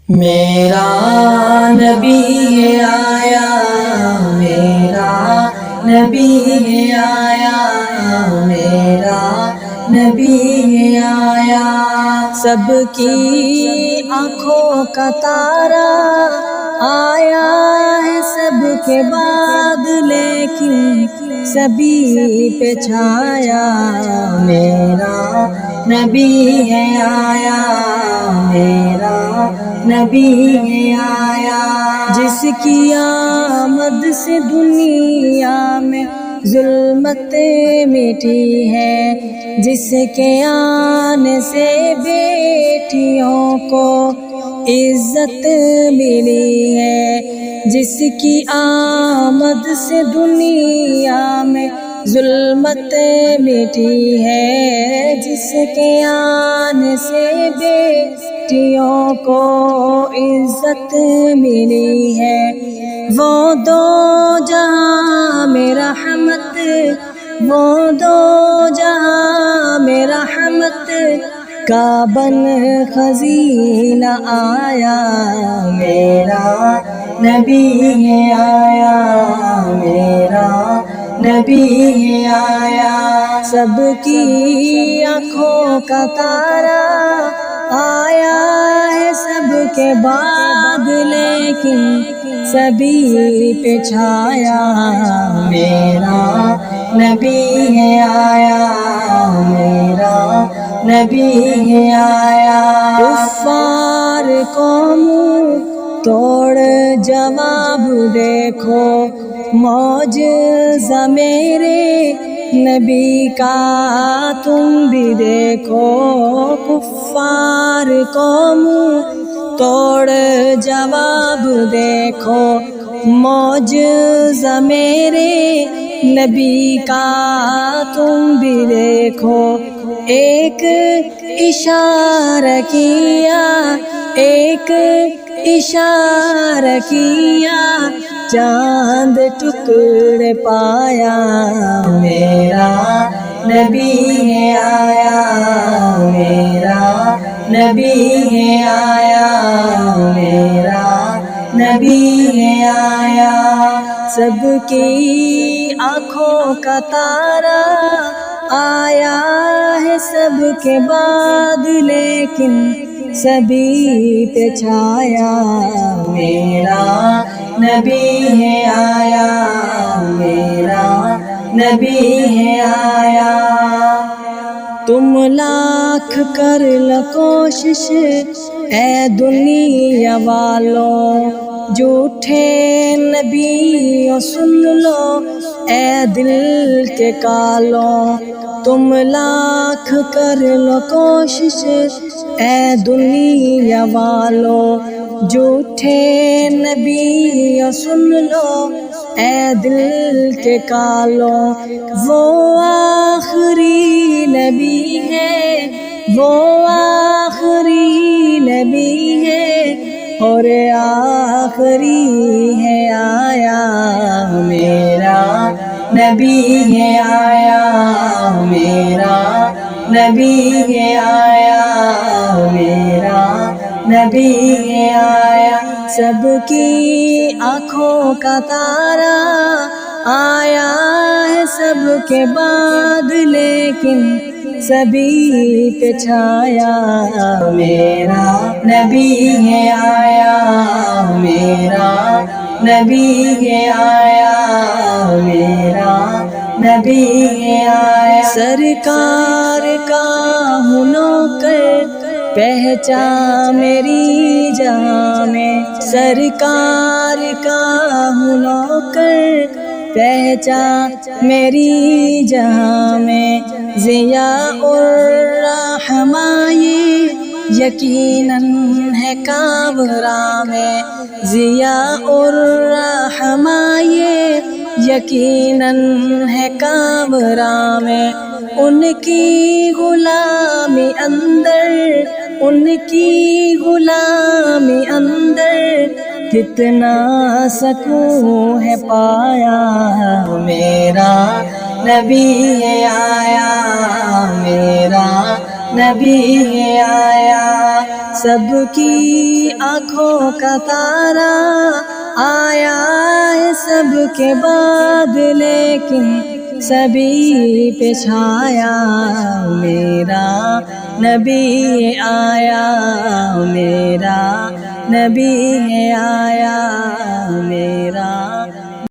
میرا نبی آیا، میرا نبی آیا، میرا نبی آیا، سب کی آنکھوں کا تارا آیا ہے سب کے بعد، لیکن سبھی پہ چھایا، میرا نبی ہے آیا، میرا نبی ہے آیا، جس کی آمد سے دنیا میں ظلمتیں مٹی ہے، جس کے آنے سے بیٹیوں کو عزت ملی ہے، جس کی آمد سے دنیا میں ظلمت مٹی ہے، جس کے آنے سے بیٹیوں کو عزت ملی ہے، وہ دو جہاں میں رحمت، وہ دو جہاں میں رحمت کا بن خزینہ آیا، میرا نبی ہے آیا، میرا نبی ہے آیا، سب کی آنکھوں کا تارا آیا ہے سب کے بعد، لیکن سبھی پہ چھایا، میرا نبی ہے آیا، میرا نبی ہے آیا، کفار کو منہ توڑ جواب دیکھو، معجزہ میرے نبی کا تم بھی دیکھو، کفار کو منہ توڑ جواب دیکھو، معجزہ میرے نبی کا تم بھی دیکھو، ایک اشارہ کیا، ایک اشارہ کیا، چاند ٹکڑے پایا، میرا نبی ہے آیا، میرا نبی ہے آیا، میرا نبی ہے آیا، سب کی آنکھوں کا تارا آیا ہے سب کے بعد، لیکن سبھی پہ چھایا، میرا نبی ہے آیا، میرا نبی ہے آیا، تم لاکھ کر لو کوشش اے دنیا والوں، جھوٹے نبیوں سن لو اے دل کے کالوں، تم لاکھ کر لو کوشش اے دنیا والوں، جھوٹے نبیوں سن لو اے دل کے کالوں، وہ آخری نبی ہے، وہ آخری نبی ہے، اور آخری ہے آیا، میرا نبی ہے آیا، میرا نبی ہے آیا، میرا نبی ہے آیا، سب کی آنکھوں کا تارا آیا ہے سب کے بعد، لیکن سبھی پہ چھایا، میرا نبی ہے آیا، میرا نبی ہے آیا، میرا نبی ہے آیا، سرکار کا ہوں نوکر پہچان میری جہاں میں، سرکار کا ہوں نوکر پہچان میری جہاں میں، ضیاء الرحمٰن یہ یقیناً ہے کاوراں میں، ضیاء الرحمٰن یہ یقیناً ہے کاوراں میں، ان کی غلامی اندر، ان کی غلامی اندر کتنا سکون ہے پایا، میرا نبی ہے آیا، میرا نبی ہے آیا، سب کی آنکھوں کا تارا آیا ہے سب کے بعد، لیکن سبھی پہ چھایا میرا نبی آیا، میرا نبی آیا، میرا